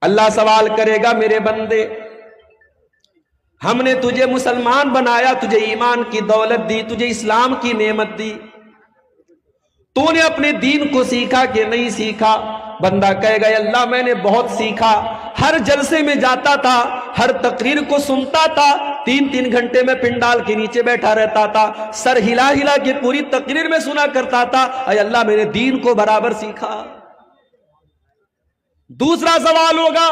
اللہ سوال کرے گا میرے بندے ہم نے تجھے مسلمان بنایا، تجھے ایمان کی دولت دی، تجھے اسلام کی نعمت دی، تو نے اپنے دین کو سیکھا کہ نہیں سیکھا؟ بندہ کہے گا اللہ میں نے بہت سیکھا، ہر جلسے میں جاتا تھا، ہر تقریر کو سنتا تھا، 3 گھنٹے میں پنڈال کے نیچے بیٹھا رہتا تھا، سر ہلا ہلا کے پوری تقریر میں سنا کرتا تھا، اے اللہ میں نے دین کو برابر سیکھا۔ دوسرا سوال ہوگا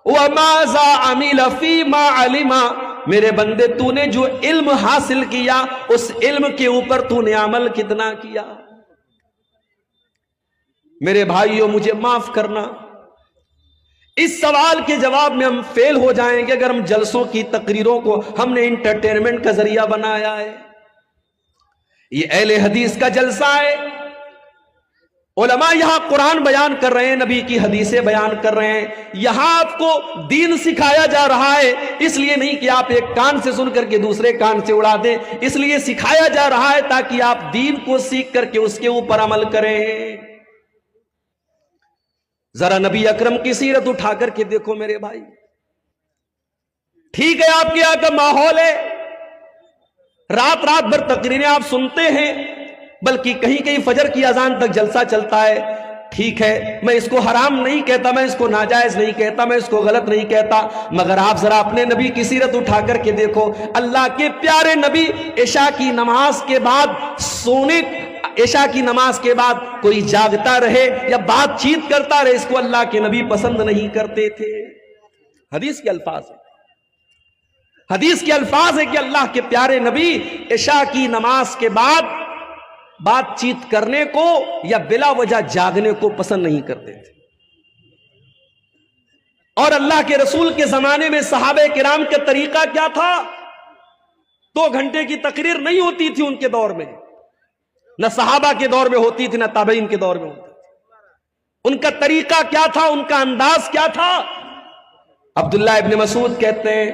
وَمَاذَا عَمِلَ فِي مَا عَلِمَ، میرے بندے تو نے جو علم حاصل کیا اس علم کے اوپر تو نے عمل کتنا کیا؟ میرے بھائیوں مجھے معاف کرنا، اس سوال کے جواب میں ہم فیل ہو جائیں گے اگر ہم جلسوں کی تقریروں کو ہم نے انٹرٹینمنٹ کا ذریعہ بنایا ہے۔ یہ اہل حدیث کا جلسہ ہے، علماء یہاں قرآن بیان کر رہے ہیں، نبی کی حدیثیں بیان کر رہے ہیں، یہاں آپ کو دین سکھایا جا رہا ہے، اس لیے نہیں کہ آپ ایک کان سے سن کر کے دوسرے کان سے اڑا دیں، اس لیے سکھایا جا رہا ہے تاکہ آپ دین کو سیکھ کر کے اس کے اوپر عمل کریں۔ ذرا نبی اکرم کی سیرت اٹھا کر کے دیکھو میرے بھائی، ٹھیک ہے آپ کے یہاں کا ماحول ہے، رات بھر تقریریں آپ سنتے ہیں، بلکہ کہیں کہیں فجر کی اذان تک جلسہ چلتا ہے، ٹھیک ہے، میں اس کو حرام نہیں کہتا، میں اس کو ناجائز نہیں کہتا، میں اس کو غلط نہیں کہتا، مگر آپ ذرا اپنے نبی کی سیرت اٹھا کر کے دیکھو، اللہ کے پیارے نبی عشاء کی نماز کے بعد عشاء کی نماز کے بعد کوئی جاگتا رہے یا بات چیت کرتا رہے، اس کو اللہ کے نبی پسند نہیں کرتے تھے۔ حدیث کے الفاظ ہیں، حدیث کے الفاظ ہے کہ اللہ کے پیارے نبی عشاء کی نماز کے بعد بات چیت کرنے کو یا بلا وجہ جاگنے کو پسند نہیں کرتے تھے۔ اور اللہ کے رسول کے زمانے میں صحابہ کرام کا طریقہ کیا تھا؟ 2 گھنٹے کی تقریر نہیں ہوتی تھی ان کے دور میں، نہ صحابہ کے دور میں ہوتی تھی، نہ تابعین کے دور میں ہوتی تھی۔ ان کا طریقہ کیا تھا، ان کا انداز کیا تھا؟ عبداللہ ابن مسعود کہتے ہیں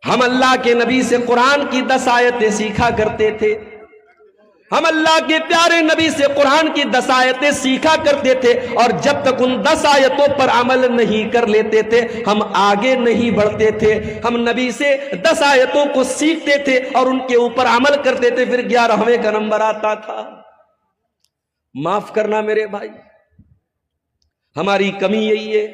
ہم اللہ کے نبی سے قرآن کی 10 آیتیں سیکھا کرتے تھے، ہم اللہ کے پیارے نبی سے قرآن کی 10 آیتیں سیکھا کرتے تھے، اور جب تک ان 10 آیتوں پر عمل نہیں کر لیتے تھے ہم آگے نہیں بڑھتے تھے۔ ہم نبی سے 10 آیتوں کو سیکھتے تھے اور ان کے اوپر عمل کرتے تھے، پھر 11ویں کا نمبر آتا تھا۔ معاف کرنا میرے بھائی، ہماری کمی یہی ہے،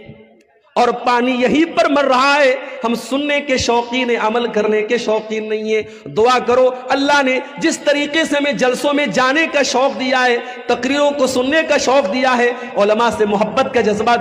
اور پانی یہی پر مر رہا ہے، ہم سننے کے شوقین ہیں، عمل کرنے کے شوقین نہیں ہیں۔ دعا کرو اللہ نے جس طریقے سے ہمیں جلسوں میں جانے کا شوق دیا ہے، تقریروں کو سننے کا شوق دیا ہے، علماء سے محبت کا جذبہ